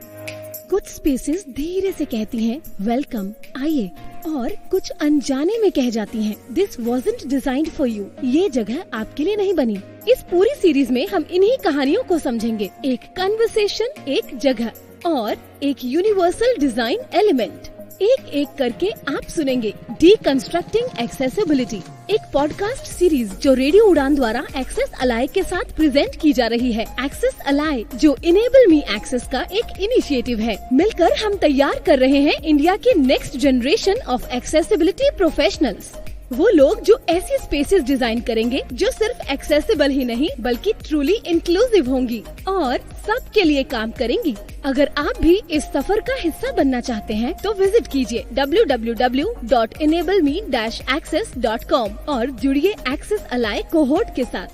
कुछ स्पेसेस धीरे से कहती हैं वेलकम, आइए, और कुछ अनजाने में कह जाती हैं this wasn't designed for you. ये जगह आपके लिए नहीं बनी. इस पूरी सीरीज में हम इन्हीं कहानियों को समझेंगे. एक कन्वर्सेशन, एक जगह और एक यूनिवर्सल डिजाइन एलिमेंट. एक एक करके आप सुनेंगे डीकंस्ट्रक्टिंग एक्सेसिबिलिटी, एक पॉडकास्ट सीरीज जो रेडियो उड़ान द्वारा एक्सेस अलाय के साथ प्रेजेंट की जा रही है. एक्सेस अलाय जो इनेबल मी एक्सेस का एक इनिशिएटिव है. मिलकर हम तैयार कर रहे हैं इंडिया के next generation of accessibility professionals. वो लोग जो ऐसी स्पेसेस डिजाइन करेंगे जो सिर्फ एक्सेसिबल ही नहीं बल्कि ट्रूली इंक्लूसिव होंगी और सबके लिए काम करेंगी. अगर आप भी इस सफर का हिस्सा बनना चाहते हैं तो विजिट कीजिए www.enableme-access.com और जुड़िए एक्सेस अलाय कोहोर्ट के साथ.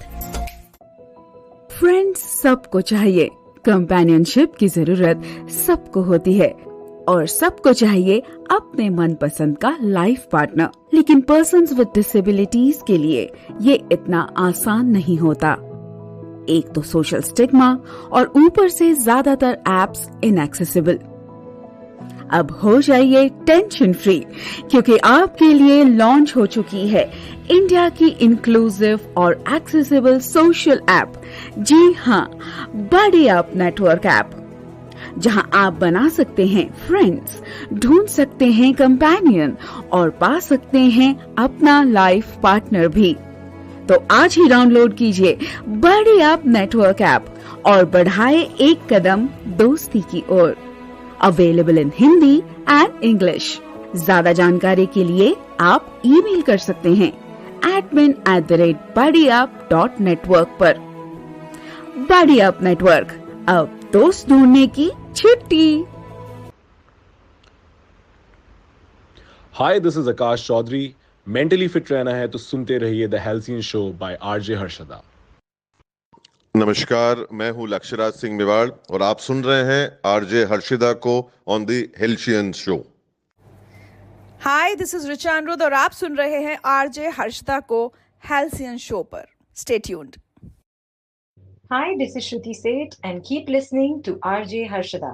फ्रेंड्स, सबको चाहिए, कंपेनियनशिप की जरूरत सबको होती है और सबको चाहिए अपने मनपसंद का लाइफ पार्टनर. लेकिन पर्सन्स विद डिसेबिलिटीज के लिए ये इतना आसान नहीं होता. एक तो सोशल स्टिग्मा और ऊपर से ज्यादातर एप्स इनएक्सेसिबल। अब हो जाइए टेंशन फ्री, क्योंकि आपके लिए लॉन्च हो चुकी है इंडिया की इंक्लूसिव और एक्सेसिबल सोशल ऐप, जी हाँ, बडी अप नेटवर्क ऐप, जहां आप बना सकते हैं फ्रेंड्स, ढूंढ सकते हैं कंपेनियन और पा सकते हैं अपना लाइफ पार्टनर भी। तो आज ही डाउनलोड कीजिए बडी अप नेटवर्क ऐप और बढ़ाए एक कदम दोस्ती की ओर। Available in Hindi and English. ज्यादा जानकारी के लिए आप ईमेल कर सकते हैं admin@buddyyup.network पर। बडी अप नेटवर्क, अब दोस्त ढूंढने की छुट्टी। Hi, this is Akash Chaudhary. Mentally fit रहना है तो सुनते रहिए the halcyon show by RJ Harshada. नमस्कार, मैं हूं लक्ष्यराज सिंह मेवाड़ और आप सुन रहे हैं आरजे हर्षिदा को on the halcyon show. Hi, this is Richa Anirudh और आप सुन रहे हैं आरजे हर्षदा को हेल्सियन शो पर। Stay tuned. Hi, this is Shruti Seth and keep listening to RJ Harshada.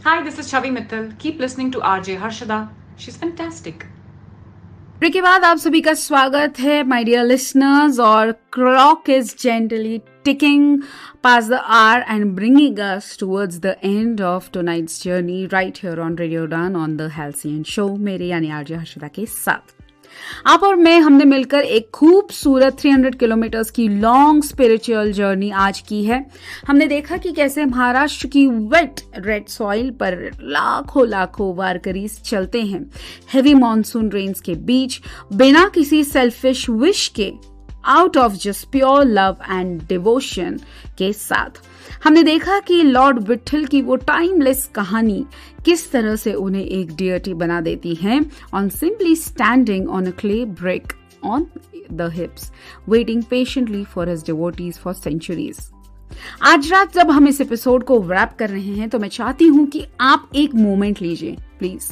Hi, this is Chavi Mittal. Keep listening to RJ Harshada. She's fantastic. Break के बाद आप सभी का स्वागत है माय डियर लिसनर्स, और clock is gently ticking past the hour and bringing us towards the end of tonight's journey right here on Radio Udan on the Halcyon Show, मेरे यानी आरजे हर्षदा के साथ। आप और मैं, हमने मिलकर एक खूबसूरत 300 किलोमीटर्स की लॉन्ग स्पिरिचुअल जर्नी आज की है। हमने देखा कि कैसे महाराष्ट्र की वेट रेड सॉइल पर लाखों वारकरीज चलते हैं हेवी मॉनसून रेन्स के बीच, बिना किसी सेल्फिश विश के, out of just pure love and devotion के साथ। हमने देखा कि लॉर्ड विठल की वो टाइमलेस कहानी किस तरह से उन्हें एक डियटी बना देती है on simply standing on a clay brick on the hips, waiting patiently for his devotees for centuries. आज रात जब हम इस एपिसोड को रैप कर रहे हैं तो मैं चाहती हूं कि आप एक मोमेंट लीजिए, प्लीज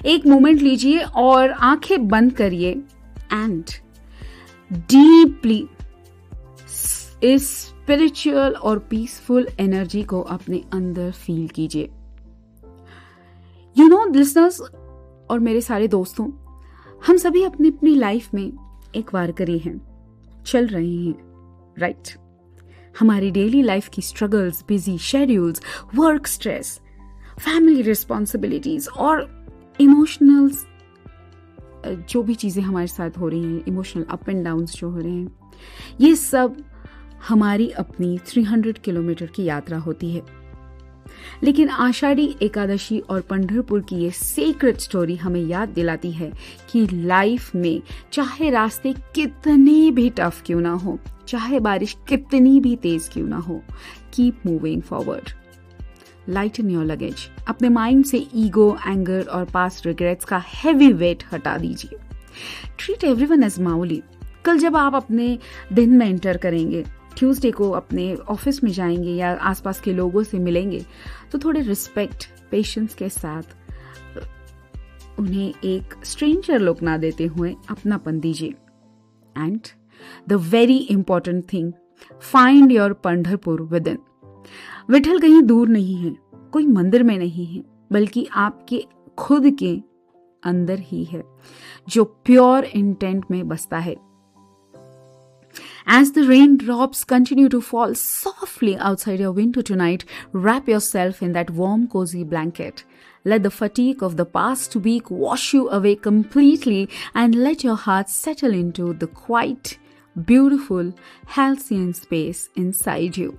एक मोमेंट लीजिए और आंखें बंद करिए एंड डीपली इस स्पिरिचुअल और पीसफुल एनर्जी को अपने अंदर फील कीजिए। यू नो लिसनर्स और मेरे सारे दोस्तों, हम सभी अपनी अपनी लाइफ में एक वारकरी हैं, चल रहे हैं, राइट? हमारी डेली लाइफ की struggles, busy schedules, work stress, family responsibilities और इमोशनल्स, जो भी चीजें हमारे साथ हो रही हैं, इमोशनल अप एंड डाउन्स जो हो रहे हैं, ये सब हमारी अपनी 300 किलोमीटर की यात्रा होती है। लेकिन आषाढ़ी एकादशी और पंढरपुर की ये सीक्रेट स्टोरी हमें याद दिलाती है कि लाइफ में चाहे रास्ते कितने भी टफ क्यों ना हो, चाहे बारिश कितनी भी तेज क्यों ना हो, keep moving forward. Lighten your luggage. अपने माइंड से ईगो, एंगर और पास्ट रिग्रेट्स का हेवी वेट हटा दीजिए। Treat everyone as Mauli. कल जब आप अपने दिन में एंटर करेंगे, ट्यूसडे को अपने ऑफिस में जाएंगे या आसपास के लोगों से मिलेंगे, तो थोड़े रिस्पेक्ट, पेशेंस के साथ उन्हें एक स्ट्रेंजर लुक ना देते हुए अपनापन दीजिए। And the very important thing, find your Pandharpur within. Vithal कहीं दूर नहीं है, कोई मंदिर में नहीं है, बल्कि आपके खुद के अंदर ही है, जो प्योर इंटेंट में बसता है। As the raindrops continue to fall softly outside your window tonight, wrap yourself in that warm, cozy blanket. Let the fatigue of the past week wash you away completely and let your heart settle into the quiet, beautiful, halcyon space inside you.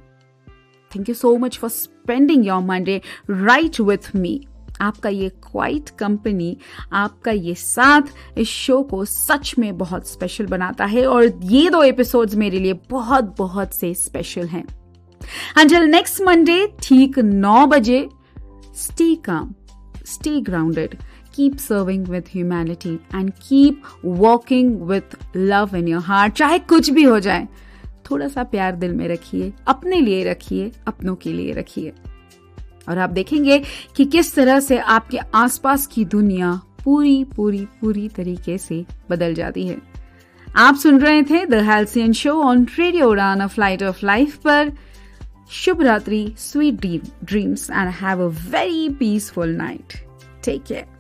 Thank you so much for spending your Monday right with me. आपका ये quite company, आपका ये साथ इस show को सच में बहुत special बनाता है, और ये 2 एपिसोड्स मेरे लिए बहुत बहुत से स्पेशल हैं। Until next Monday, ठीक 9 बजे, stay calm, stay grounded, keep serving with humanity and keep walking with love in your heart. चाहे कुछ भी हो जाए, थोड़ा सा प्यार दिल में रखिए, अपने लिए रखिए, अपनों के लिए रखिए, और आप देखेंगे कि किस तरह से आपके आसपास की दुनिया पूरी तरीके से बदल जाती है। आप सुन रहे थे the halcyon show on radio Udaan, a flight of life पर। शुभ रात्रि, sweet dreams and have a very peaceful night. Take care.